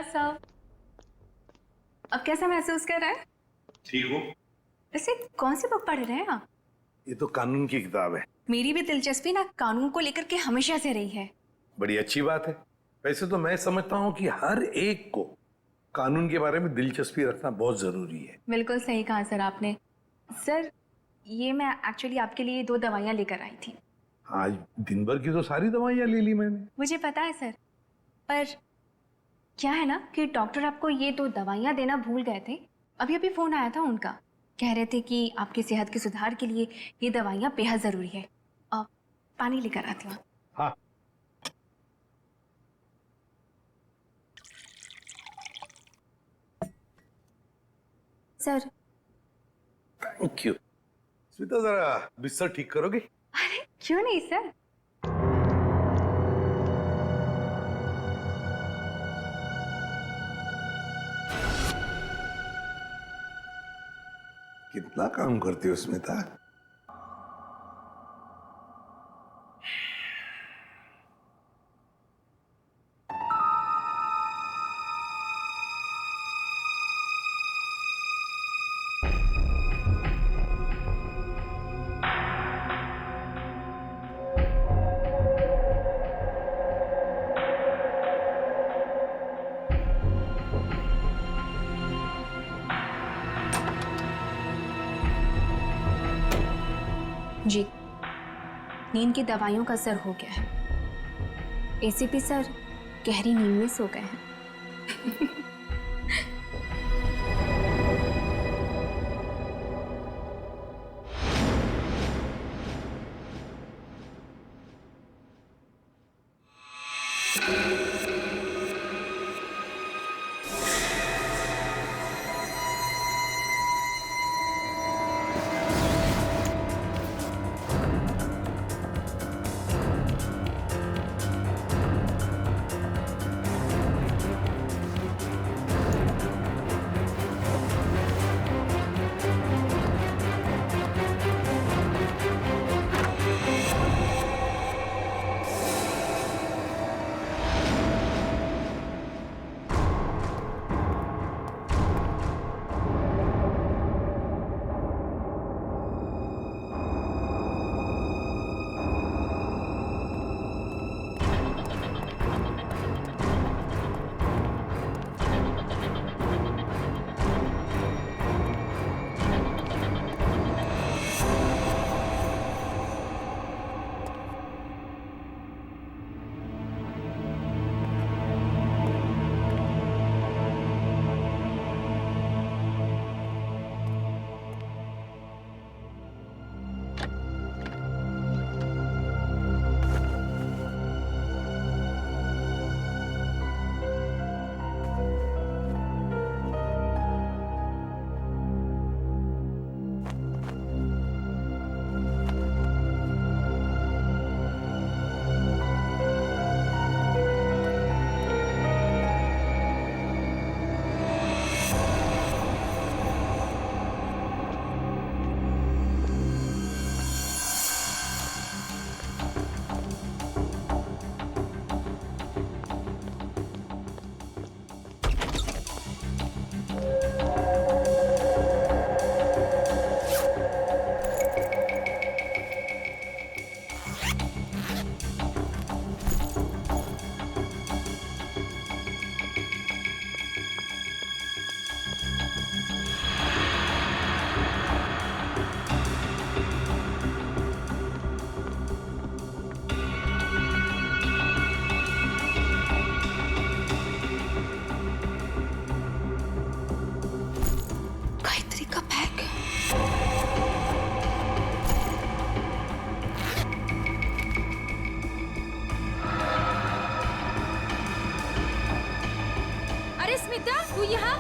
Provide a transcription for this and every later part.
साहब, अब कैसा महसूस कर रहे हैं? ठीक हूँ। वैसे कौन सी बुक पढ़ रहे हैं आप? ये तो कानून की किताब है। मेरी भी दिलचस्पी ना कानून को लेकर के हमेशा से रही है। बड़ी अच्छी बात है। वैसे तो मैं समझता हूँ कि हर एक को कानून के बारे में दिलचस्पी रखना बहुत जरूरी है। बिल्कुल सही कहा सर आपने। सर, ये मैं एक्चुअली आपके लिए 2 दवाइयाँ लेकर आई थी। आज दिन भर की तो सारी दवाइयाँ ले ली मैंने। मुझे पता है सर, पर क्या है ना कि डॉक्टर आपको ये 2 दवाइयाँ देना भूल गए थे। अभी अभी फोन आया था उनका, कह रहे थे कि आपकी सेहत के सुधार के लिए ये दवाइयाँ बेहद जरूरी है। अब पानी लेकर आती हूँ। हाँ। सर। Thank you. स्मिता, जरा बिस्तर ठीक करोगे? अरे क्यों नहीं सर। कितना काम करती हो स्मिता। जी, नींद की दवाइयों का असर हो गया है। एसीपी सर गहरी नींद में सो गए हैं। तू यहाँ?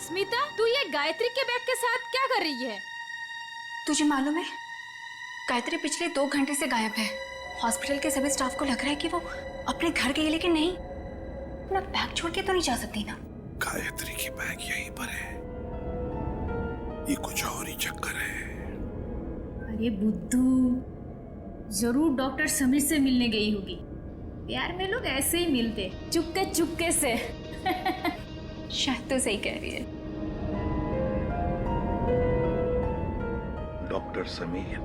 स्मिता, तू ये गायत्री के बैग के साथ क्या कर रही है? तुझे मालूम है, गायत्री पिछले 2 घंटे से गायब है। हॉस्पिटल के सभी स्टाफ को लग रहा है कि वो अपने घर गई, लेकिन नहीं, अपना बैग छोड़ के तो नहीं जा सकती ना। गायत्री की बैग यहीं पर है, ये कुछ और ही चक्कर है। अरे बुद्धू, जरूर डॉक्टर समीर से मिलने गई होगी। प्यार में लोग ऐसे ही मिलते, चुपके चुपके से। शायद तो सही कह रही है। डॉक्टर समीर।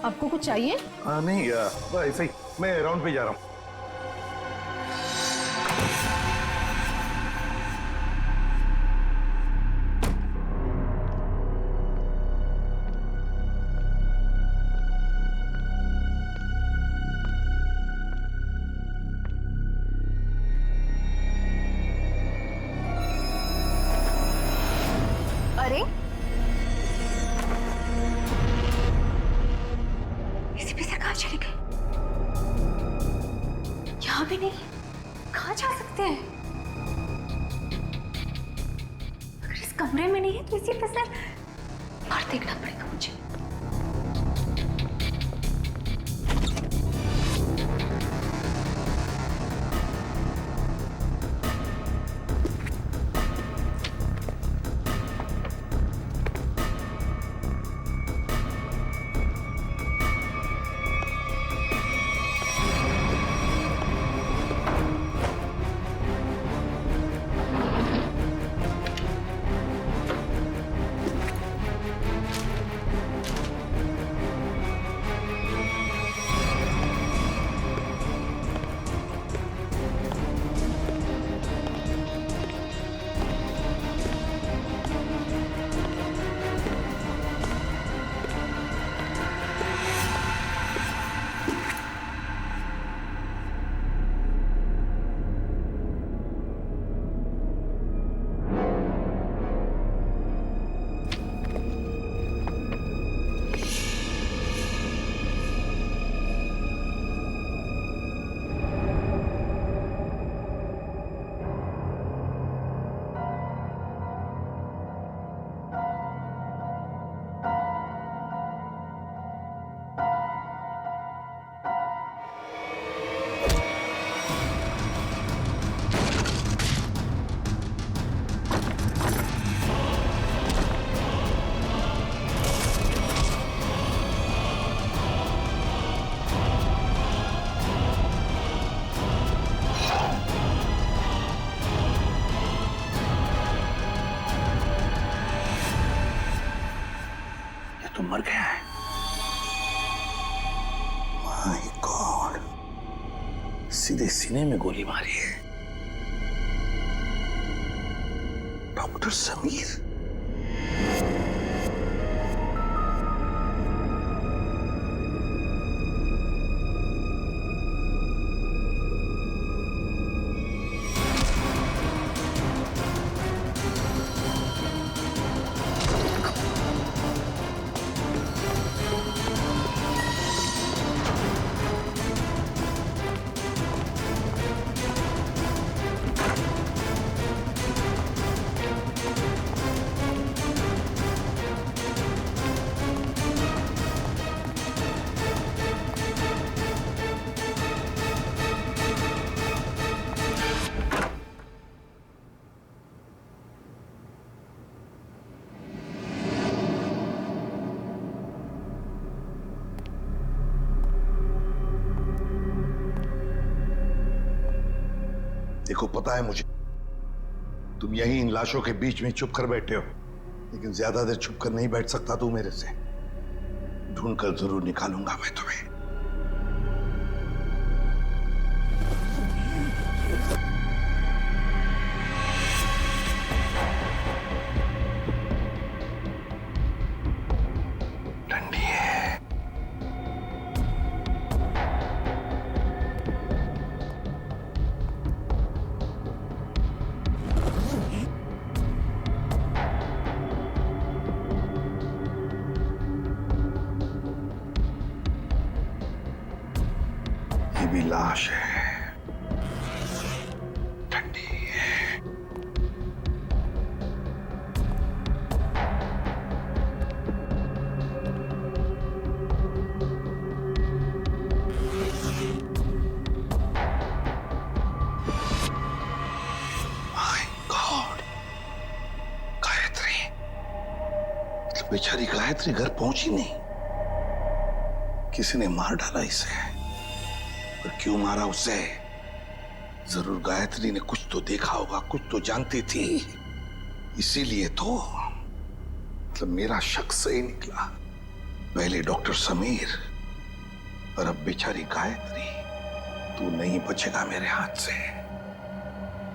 आपको कुछ चाहिए? हाँ नहीं बस ऐसे ही, मैं राउंड पे जा रहा हूँ। अरे इसी पे से कहाँ चले गए? यहाँ भी नहीं, कहाँ जा सकते हैं? अगर इस कमरे में नहीं है तो इसी पे से बाहर देखना पड़ेगा मुझे। तो मर गया है। माय गॉड, सीधे सीने में गोली मारी है। डॉक्टर समीर। देखो, पता है मुझे तुम यहीं इन लाशों के बीच में चुप कर बैठे हो, लेकिन ज्यादा देर चुप कर नहीं बैठ सकता तू मेरे से। ढूंढ कर जरूर निकालूंगा मैं तुम्हें। ठंडी है। लाश है, ठंडी है। माय गॉड, गायत्री, मतलब बेचारी गायत्री घर पहुंची नहीं। किसी ने मार डाला इसे, पर क्यों मारा उसे? जरूर गायत्री ने कुछ तो देखा होगा, कुछ तो जानती थी, इसीलिए तो। मतलब मेरा शक सही निकला। पहले डॉक्टर समीर और अब बेचारी गायत्री। तू नहीं बचेगा मेरे हाथ से।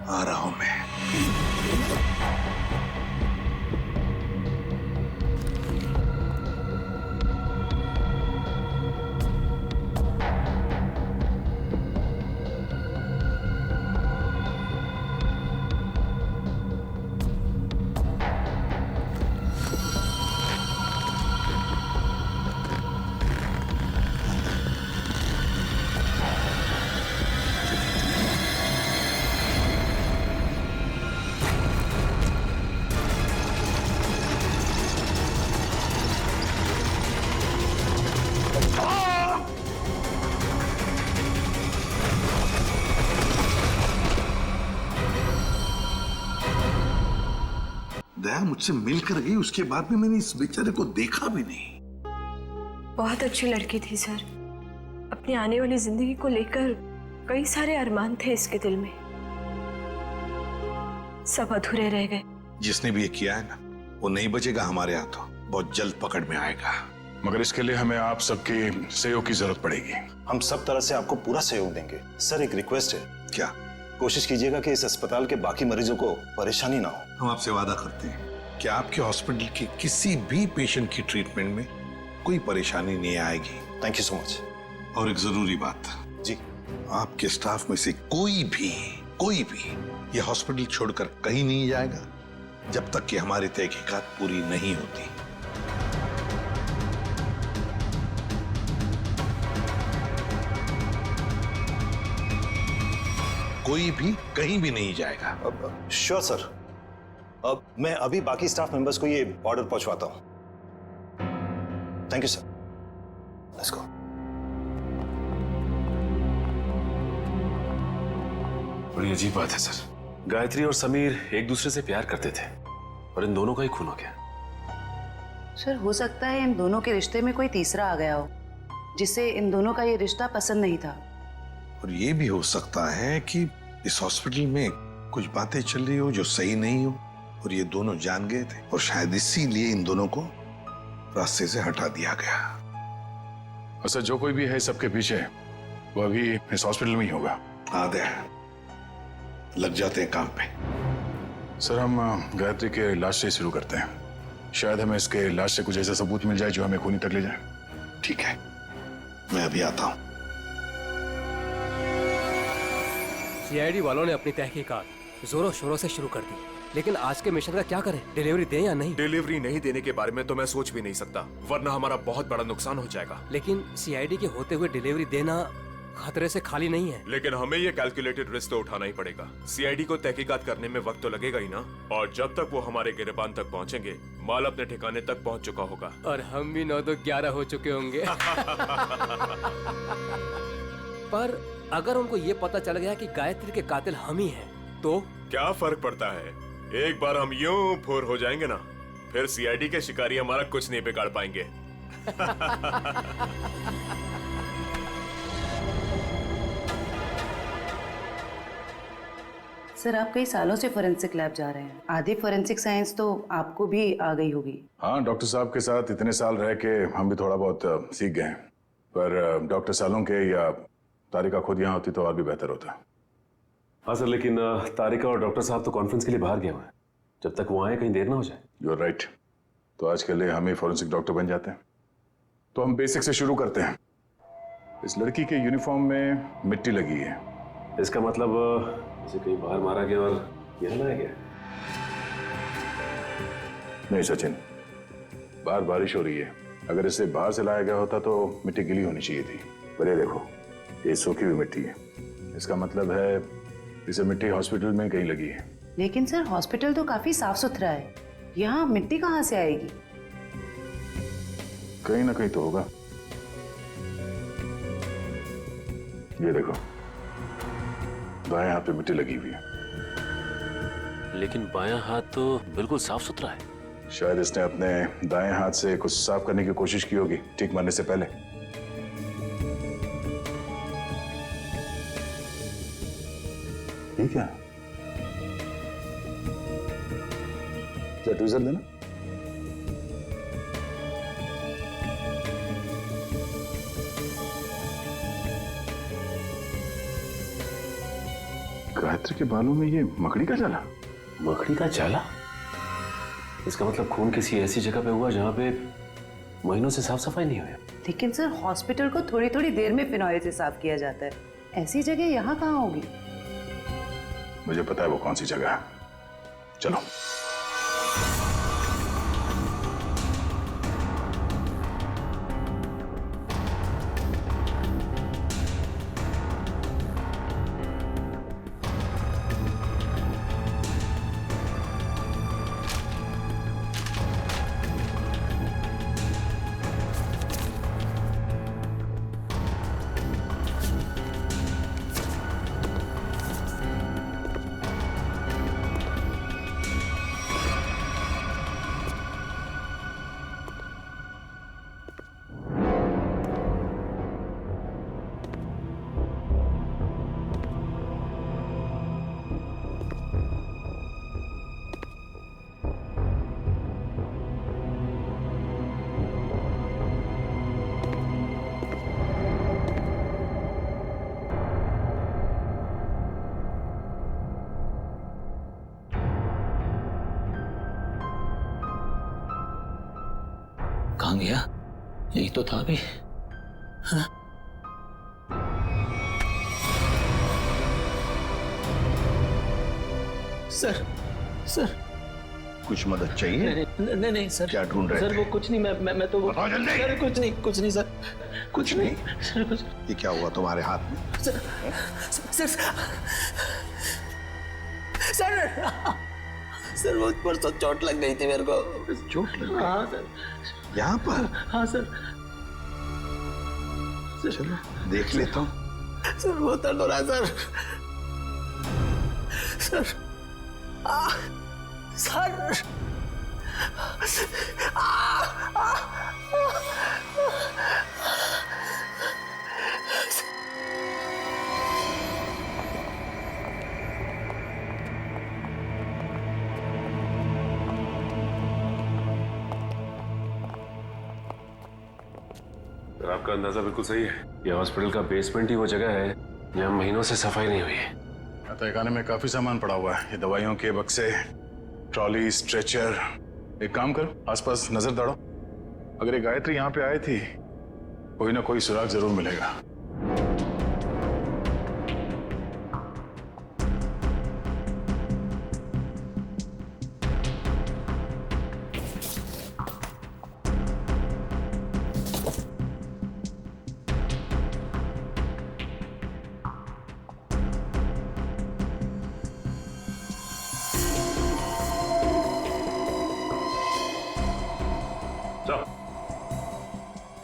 आ रहा हूं मैं। दया मुझसे मिलकर गई, उसके बाद भी मैंने इस बेचारे को देखा भी नहीं। बहुत अच्छी लड़की थी सर। अपनी आने वाली जिंदगी को लेकर कई सारे अरमान थे इसके दिल में, सब अधूरे रह गए। जिसने भी ये किया है ना, वो नहीं बचेगा हमारे हाथों, बहुत जल्द पकड़ में आएगा। मगर इसके लिए हमें आप सबके सहयोग की जरूरत पड़ेगी। हम सब तरह से आपको पूरा सहयोग देंगे। सर एक रिक्वेस्ट है, क्या? कोशिश कीजिएगा कि इस अस्पताल के बाकी मरीजों को परेशानी ना हो। हम आपसे वादा करते हैं कि आपके हॉस्पिटल के किसी भी पेशेंट की ट्रीटमेंट में कोई परेशानी नहीं आएगी। Thank you so much. और एक जरूरी बात जी, आपके स्टाफ में से कोई भी ये हॉस्पिटल छोड़कर कहीं नहीं जाएगा जब तक कि हमारी तहकीकात पूरी नहीं होती। कोई भी कहीं भी नहीं जाएगा। Sure sir. अब मैं अभी बाकी स्टाफ मेंबर्स को ये ऑर्डर पहुंचवाता हूं। Thank you sir. Let's go. बड़ी अजीब बात है सर। गायत्री और समीर एक दूसरे से प्यार करते थे और इन दोनों का ही खून हो गया। सर हो सकता है इन दोनों के रिश्ते में कोई तीसरा आ गया हो, जिसे इन दोनों का ये रिश्ता पसंद नहीं था। और ये भी हो सकता है कि इस हॉस्पिटल में कुछ बातें चल रही हो जो सही नहीं हो, और ये दोनों जान गए थे, और शायद इसीलिए इन दोनों को रास्ते से हटा दिया गया। अच्छा, जो कोई भी है सबके पीछे, वो अभी इस हॉस्पिटल में ही होगा। आधे लग जाते हैं काम पे। सर हम गायत्री के लाश से शुरू करते हैं। शायद हमें इसके लाश से कुछ ऐसा सबूत मिल जाए जो हमें खूनी तक ले जाए। ठीक है, मैं अभी आता हूं। सीआईडी वालों ने अपनी तहकीकात जोरों शोरों से शुरू कर दी, लेकिन आज के मिशन का क्या करें? डिलीवरी दें या नहीं? डिलीवरी नहीं देने के बारे में तो मैं सोच भी नहीं सकता, वरना हमारा बहुत बड़ा नुकसान हो जाएगा। लेकिन सीआईडी के होते हुए डिलीवरी देना खतरे से खाली नहीं है। लेकिन हमें ये कैलकुलेटेड रिस्क तो उठाना ही पड़ेगा। सीआईडी को तहकीकात करने में वक्त तो लगेगा ही ना, और जब तक वो हमारे गिरबान तक पहुंचेंगे, माल अपने ठिकाने तक पहुंच चुका होगा। और हम भी 9-11 हो चुके होंगे। पर अगर उनको ये पता चल गया कि गायत्री के कातिल हम ही हैं, तो क्या फर्क पड़ता है? एक बार हम यूं फुर हो जाएंगे ना, फिर सीआईडी के शिकारी हमारा कुछ नहीं बिगाड़ पाएंगे। सर आप कई सालों से फोरेंसिक लैब जा रहे हैं, आधी फोरेंसिक साइंस तो आपको भी आ गई होगी। हाँ, डॉक्टर साहब के साथ इतने साल रह के हम भी थोड़ा बहुत सीख गए हैं। पर डॉक्टर सालों के या तारिका खुद यहाँ होती तो और भी बेहतर होता। हाँ सर, लेकिन तारिका और डॉक्टर साहब तो कॉन्फ्रेंस के लिए बाहर गए हुए हैं। जब तक वो आए कहीं देर ना हो जाए। You are right. तो आज के लिए हम ही फॉरेंसिक डॉक्टर बन जाते हैं। तो हम बेसिक से शुरू करते हैं। इस लड़की के यूनिफॉर्म में मिट्टी लगी है। इसका मतलब इसे कहीं बाहर मारा गया और यहाँ लाया गया? नहीं सचिन, बाहर बारिश हो रही है। अगर इसे बाहर से लाया गया होता तो मिट्टी गीली होनी चाहिए थी। पर ये देखो, ये सूखी हुई मिट्टी है, इसका मतलब है इसे मिट्टी हॉस्पिटल में कहीं लगी है। लेकिन सर हॉस्पिटल तो काफी साफ सुथरा है, यहाँ मिट्टी कहाँ से आएगी? कहीं ना कहीं तो होगा। ये देखो, दाएं हाथ पे मिट्टी लगी हुई है। लेकिन बायां हाथ तो बिल्कुल साफ सुथरा है। शायद इसने अपने दाएं हाथ से कुछ साफ करने की कोशिश की होगी ठीक मरने से पहले। ठीक है, क्या ट्वीजर देना? गायत्री के बालों में ये मकड़ी का जाला? मकड़ी का जाला? इसका मतलब खून किसी ऐसी जगह पे हुआ जहां पे महीनों से साफ सफाई नहीं हुई। लेकिन सर हॉस्पिटल को थोड़ी थोड़ी देर में फिनॉइल से साफ किया जाता है, ऐसी जगह यहाँ कहाँ होगी? मुझे पता है वो कौन सी जगह है, चलो। कहाँ गया? यही तो था अभी। हाँ? सर, सर कुछ मदद चाहिए? नहीं नहीं सर। क्या ढूंढ रहे सर थे? वो कुछ नहीं, मैं तो बताओ जल्दी। सर कुछ नहीं सर, कुछ नहीं? सर कुछ। ये क्या हुआ तुम्हारे हाथ में? सर सर सर वो परसों चोट लग गई थी मेरे को। चोट लग गई? हाँ सर। यहाँ पर? हाँ सर। चलो देख लेता हूँ। सर वो दर्द हो रहा है सर। सर सर आपका अंदाजा बिल्कुल सही है। यह हॉस्पिटल का बेसमेंट ही वो जगह है जहाँ महीनों से सफाई नहीं हुई है। तहखाने में काफी सामान पड़ा हुआ है, ये दवाइयों के बक्से, ट्रॉली, स्ट्रेचर। एक काम करो, आसपास नजर दौड़ो। अगर ये गायत्री यहाँ पे आई थी, कोई ना कोई सुराग जरूर मिलेगा।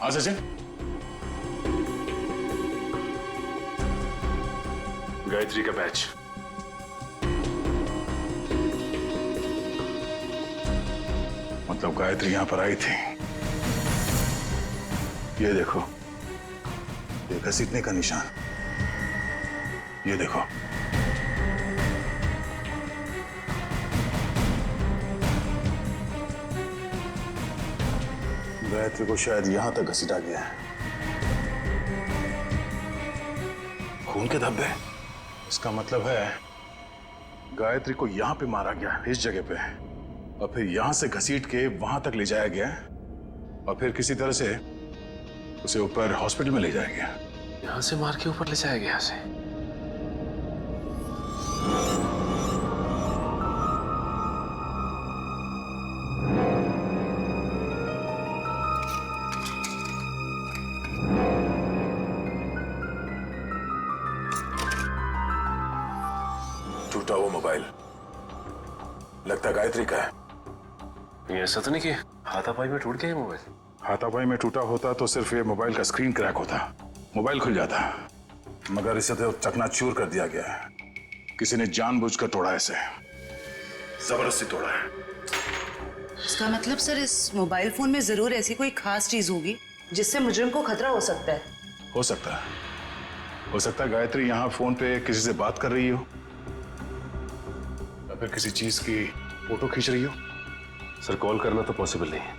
हाँ सचिन, गायत्री का बैच। मतलब गायत्री यहां पर आई थी। ये देखो, ये घसीटने का निशान, ये देखो। गायत्री को शायद यहां तक घसीटा गया है। खून के धब्बे, इसका मतलब है गायत्री को यहां पे मारा गया, इस जगह पे, और फिर यहां से घसीट के वहां तक ले जाया गया, और फिर किसी तरह से उसे ऊपर हॉस्पिटल में ले जाया गया। यहां से मार के ऊपर ले जाया गया उसे। टूटा वो मोबाइल लगता गायत्री का है। ये ऐसा तो नहीं कि हाथापाई में टूट गया ये मोबाइल? हाथापाई में टूटा होता तो सिर्फ ये मोबाइल का स्क्रीन क्रैक होता, मोबाइल खुल जाता, मगर इसे तो चकनाचूर कर दिया गया है। किसी ने जानबूझकर तोड़ा, इसे जबरदस्ती तोड़ा है। इसका मतलब सर इस मोबाइल फोन में जरूर ऐसी कोई खास चीज होगी जिससे मुजरिम को खतरा हो सकता है। हो सकता है, हो सकता है गायत्री यहाँ फोन पे किसी से बात कर रही हो या फिर किसी चीज की फोटो खींच रही हो। सर कॉल करना तो पॉसिबल नहीं है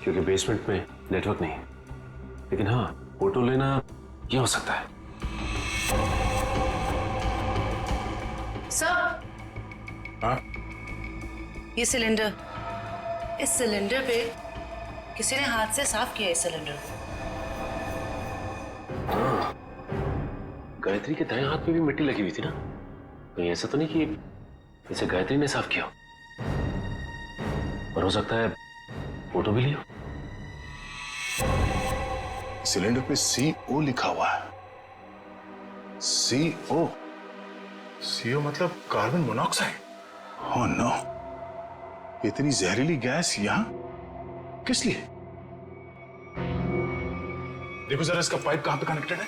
क्योंकि बेसमेंट में नेटवर्क नहीं है, लेकिन हाँ फोटो लेना ये हो सकता है। सर हाँ ये सिलेंडर, इस सिलेंडर पे किसी ने हाथ से साफ किया इस सिलेंडर को। हाँ, गायत्री के दाएं हाथ में भी मिट्टी लगी हुई थी ना, कहीं ऐसा तो नहीं कि इसे गायत्री ने साफ किया, और हो सकता है फोटो भी लियो। सिलेंडर पे CO लिखा हुआ है। CO मतलब कार्बन मोनोऑक्साइड। ओह नो, इतनी जहरीली गैस यहां किस लिए? देखो जरा इसका पाइप कहां पे कनेक्टेड है।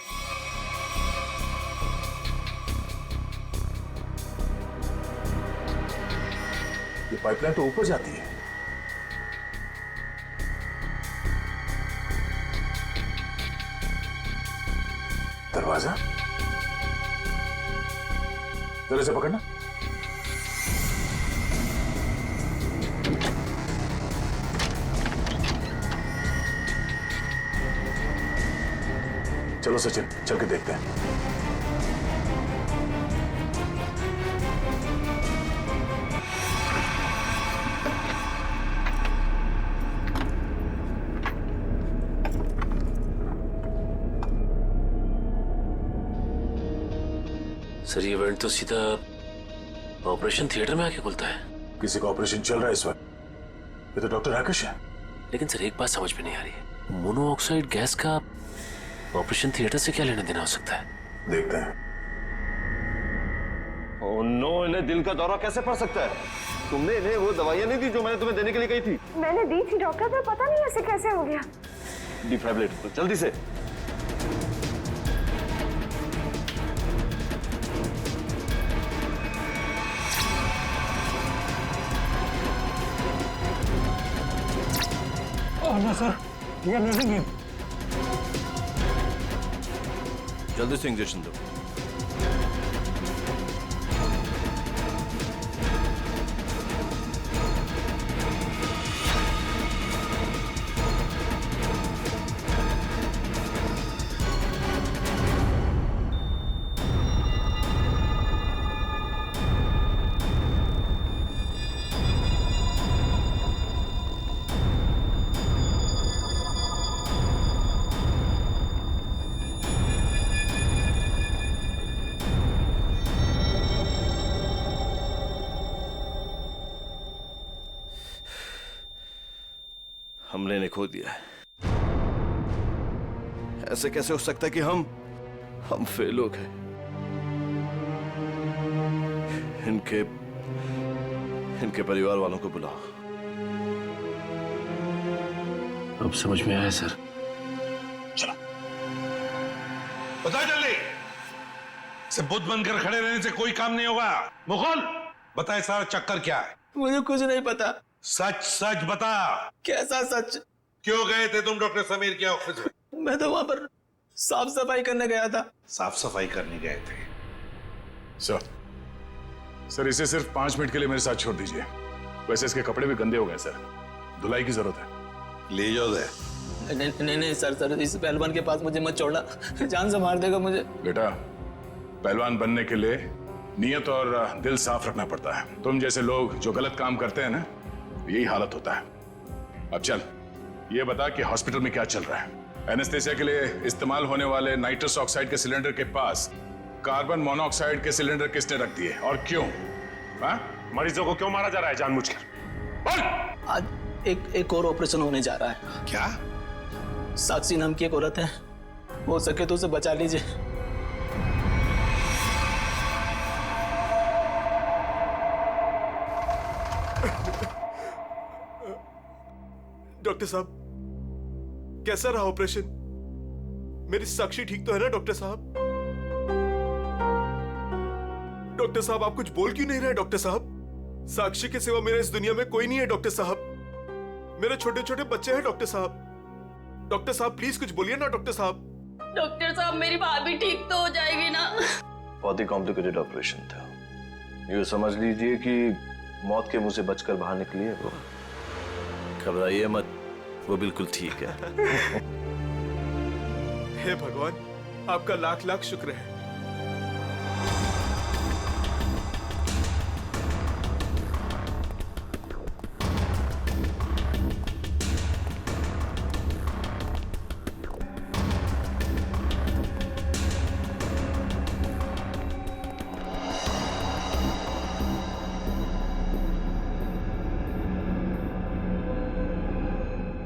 ये पाइपलाइन तो ऊपर जाती है। दरवाजा जरा से पकड़ना। चलो सचिन, चल के देखते हैं। सर ये इवेंट तो सीधा ऑपरेशन थिएटर में आके खुलता है। किसी का ऑपरेशन चल रहा है इस वक्त। ये तो डॉक्टर राकेश है। लेकिन सर एक बात समझ में नहीं आ रही है, मोनोऑक्साइड गैस का ऑपरेशन थिएटर से क्या लेना देना हो सकता है? देखते हैं। ओह नो, इन्हें दिल का दौरा कैसे पड़ सकता है? तुमने इन्हें वो दवाइयां नहीं दी जो मैंने तुम्हें देने के लिए कही थी? मैंने दी थी डॉक्टर, पर पता नहीं ऐसे कैसे हो गया। डिफाइब्रिलेट, तो जल्दी से। सर ये नहीं, जल्दी से इंजेक्शन दो। हमने इन्हें खो दिया है। ऐसे कैसे हो सकता है कि हम फेल हो गए? इनके परिवार वालों को बुलाओ। अब समझ में आया सर। चलो बताओ जल्दी। से बुद्ध बनकर खड़े रहने से कोई काम नहीं होगा। मुकुल बताए सारा चक्कर क्या है? मुझे कुछ नहीं पता। सच सच बता। कैसा सच? क्यों गए थे तुम डॉक्टर समीर के ऑफिस में? मैं तो वहां पर साफ सफाई करने गया था। साफ सफाई करने गए थे? सर इसे सिर्फ 5 मिनट के लिए मेरे साथ छोड़ दीजिए। वैसे इसके कपड़े भी गंदे हो गए सर, धुलाई की जरूरत है। ले जाओ दे। नहीं सर, इस पहलवान के पास मुझे मत छोड़ना, जान से मार देगा मुझे। बेटा पहलवान बनने के लिए नियत और दिल साफ रखना पड़ता है। तुम जैसे लोग जो गलत काम करते हैं ना, यही हालत होता है। अब चल ये बता कि हॉस्पिटल में क्या चल रहा है? एनेस्थेसिया के लिए इस्तेमाल होने वाले नाइट्रस ऑक्साइड के सिलेंडर के पास कार्बन मोनोऑक्साइड के सिलेंडर किसने रख दिए और क्यों? मरीजों को क्यों मारा जा रहा है जानबूझकर? बोल। आज एक और ऑपरेशन होने जा रहा है। क्या? साक्षी नाम की एक औरत है, हो सके तो उसे बचा लीजिए। डॉक्टर साहब, कैसा रहा ऑपरेशन? मेरी साक्षी ठीक तो है ना डॉक्टर साहब? डॉक्टर साहब आप कुछ बोल क्यों नहीं रहे डॉक्टर साहब? साक्षी के सिवा मेरे इस दुनिया में कोई नहीं है डॉक्टर साहब। मेरे छोटे छोटे बच्चे हैं डॉक्टर साहब। डॉक्टर साहब प्लीज कुछ बोलिए ना डॉक्टर साहब। डॉक्टर साहब मेरी भाभी ठीक तो हो जाएगी ना? बहुत ही कॉम्प्लिकेटेड ऑपरेशन था। यूँ समझ लीजिए कि मौत के मुंह से बचकर बाहर निकली है वो। घबराइए मत, वो बिल्कुल ठीक है। हे भगवान, आपका लाख लाख शुक्र है।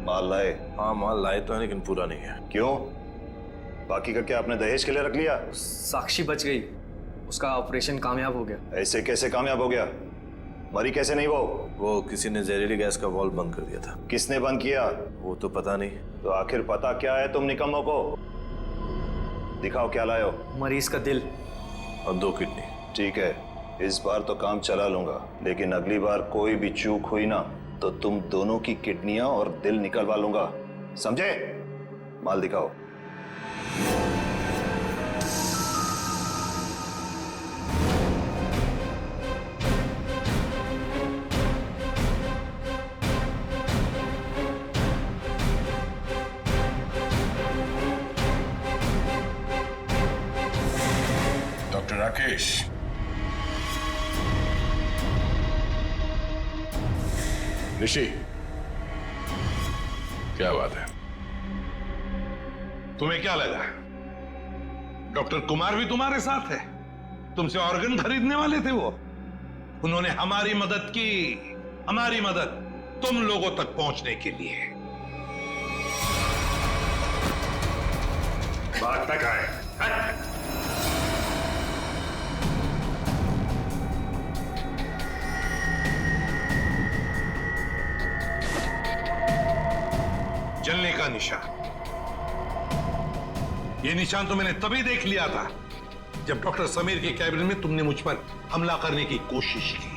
माल लाए? हाँ माल लाए तो है, लेकिन पूरा नहीं है। क्यों? बाकी का क्या आपने दहेज के लिए रख लिया? साक्षी बच गई, उसका ऑपरेशन कामयाब हो गया। ऐसे कैसे कामयाब हो गया? मरी कैसे नहीं वो किसी ने जहरीली गैस का वाल्व बंद कर दिया था। किसने बंद किया? वो तो पता नहीं। तो आखिर पता क्या है तुम निकम्मों को? दिखाओ क्या लाए हो। मरीज का दिल और 2 किडनी। ठीक है, इस बार तो काम चला लूंगा, लेकिन अगली बार कोई भी चूक हुई ना तो तुम दोनों की किडनियां और दिल निकलवा लूंगा, समझे? माल दिखाओ। डॉक्टर राकेश, ऋषि, क्या बात है? तुम्हें क्या लगा डॉक्टर कुमार भी तुम्हारे साथ है? तुमसे ऑर्गन खरीदने वाले थे वो। उन्होंने हमारी मदद की, हमारी मदद तुम लोगों तक पहुंचने के लिए। बात तक आए। जलने का निशान, ये निशान तो मैंने तभी देख लिया था जब डॉक्टर समीर के कैबिन में तुमने मुझ पर हमला करने की कोशिश की।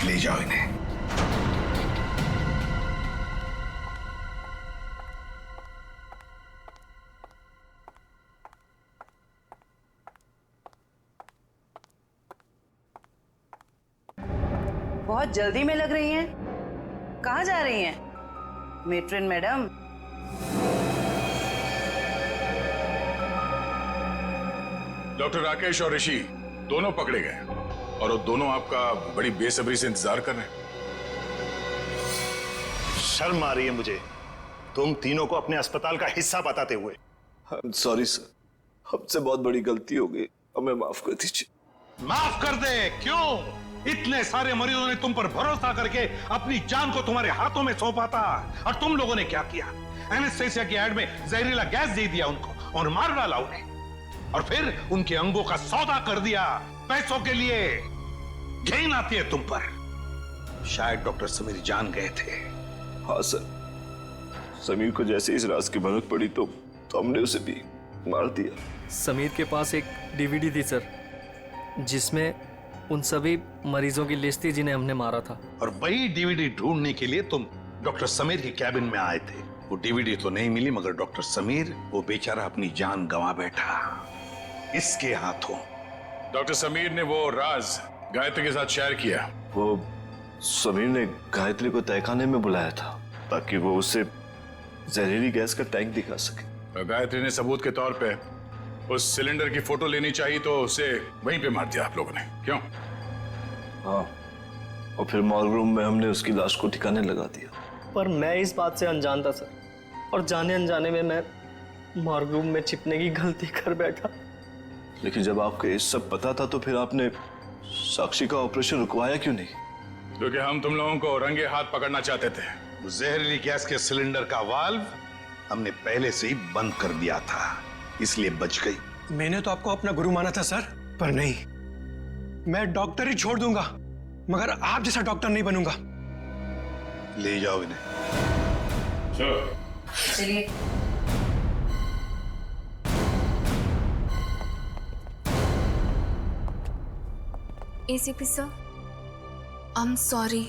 ले जाओ इन्हें। बहुत जल्दी में लग रही हैं। कहाँ जा रही हैं मेट्रिन मैडम? डॉक्टर राकेश और ऋषि दोनों पकड़े गए और वो दोनों आपका बड़ी बेसब्री से इंतजार कर रहे हैं। शर्म आ रही है मुझे तुम तीनों को अपने अस्पताल का हिस्सा बताते हुए। सॉरी सर, हमसे बहुत बड़ी गलती हो गई, हमें माफ कर दीजिए। माफ कर दे? क्यों? इतने सारे मरीजों ने तुम पर भरोसा करके अपनी जान को तुम्हारे हाथों में सौंपा था, और तुम लोगों ने क्या किया? एनेस्थेसिया की एड में जहरीला गैस दे दिया उनको और मार डाला उन्हें, और फिर उनके अंगों का सौदा कर दिया पैसों के लिए। घिन आती है तुम पर। शायद डॉक्टर समीर जान गए थे। हाँ सर, समीर को जैसे इस राज की भनक पड़ी तो हमने उसे भी मार दिया। समीर के पास एक डीवीडी थी सर, जिसमें उन सभी मरीजों की लिस्ट थी जिन्हें हमने मारा था। और वही डीवीडी ढूंढने के लिए तुम डॉक्टर समीर के कैबिन में आए थे। वो डीवीडी तो नहीं मिली, मगर डॉक्टर समीर, वो बेचारा अपनी जान गंवा बैठा इसके हाथों। डॉक्टर समीर ने वो राज गायत्री के साथ शेयर किया। वो समीर ने गायत्री को तहखाने में बुलाया था ताकि वो उसे जहरीली गैस का टैंक दिखा सके। गायत्री ने सबूत के तौर पे उस सिलेंडर की फोटो लेनी चाहिए तो उसे वहीं पे मार दिया आप लोगों ने, क्यों? हाँ, और फिर मॉर्ग रूम में हमने उसकी लाश को ठिकाने लगा दिया। पर मैं इस बात से अनजान था सर, और जाने अनजाने में मैं मॉर्ग रूम में छिपने की गलती कर बैठा। लेकिन जब आपको ये सब पता था तो फिर आपने साक्षी का ऑपरेशन रुकवाया क्यों नहीं? क्योंकि हम तुम लोगों को रंगे हाथ पकड़ना चाहते थे। वो जहरीली गैस के सिलेंडर का वाल्व हमने पहले से ही बंद कर दिया था, इसलिए बच गई। मैंने तो आपको अपना गुरु माना था सर, पर नहीं, मैं डॉक्टर ही छोड़ दूंगा, मगर आप जैसा डॉक्टर नहीं बनूंगा। ले जाओ इन्हें। चलिए। ACP sir, I am sorry,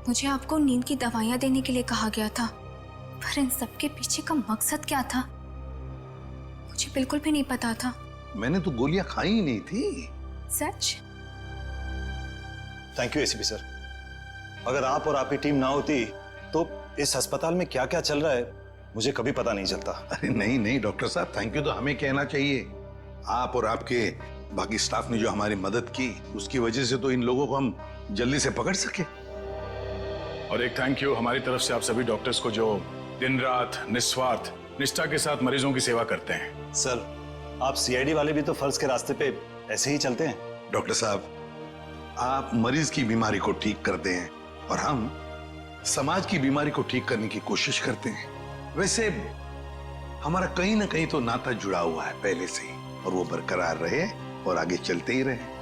मुझे आपको नींद की दवाइयाँ देने के लिए कहा गया था, पर इन सब के पीछे का मकसद क्या था मुझे बिल्कुल भी नहीं पता था। मैंने तो गोलियां खाई ही नहीं थी। सच? Thank you ACP sir. अगर आप और आपकी टीम ना होती तो इस अस्पताल में क्या क्या चल रहा है मुझे कभी पता नहीं चलता। अरे नहीं नहीं डॉक्टर साहब, थैंक यू तो हमें कहना चाहिए। आप और आपके बाकी स्टाफ ने जो हमारी मदद की, उसकी वजह से तो इन लोगों को हम जल्दी से पकड़ सके। और एक थैंक यू हमारी तरफ से आप सभी डॉक्टर्स को जो दिन रात निस्वार्थ निष्ठा के साथ मरीजों की सेवा करते हैं। सर, आप सीआईडी वाले भी तो फर्ज के रास्ते पे ऐसे ही चलते हैं। डॉक्टर साहब, आप मरीज की बीमारी को ठीक करते हैं और हम समाज की बीमारी को ठीक करने की कोशिश करते हैं। वैसे हमारा कहीं ना कहीं तो नाता जुड़ा हुआ है पहले से ही, और वो बरकरार रहे और आगे चलते ही रहे।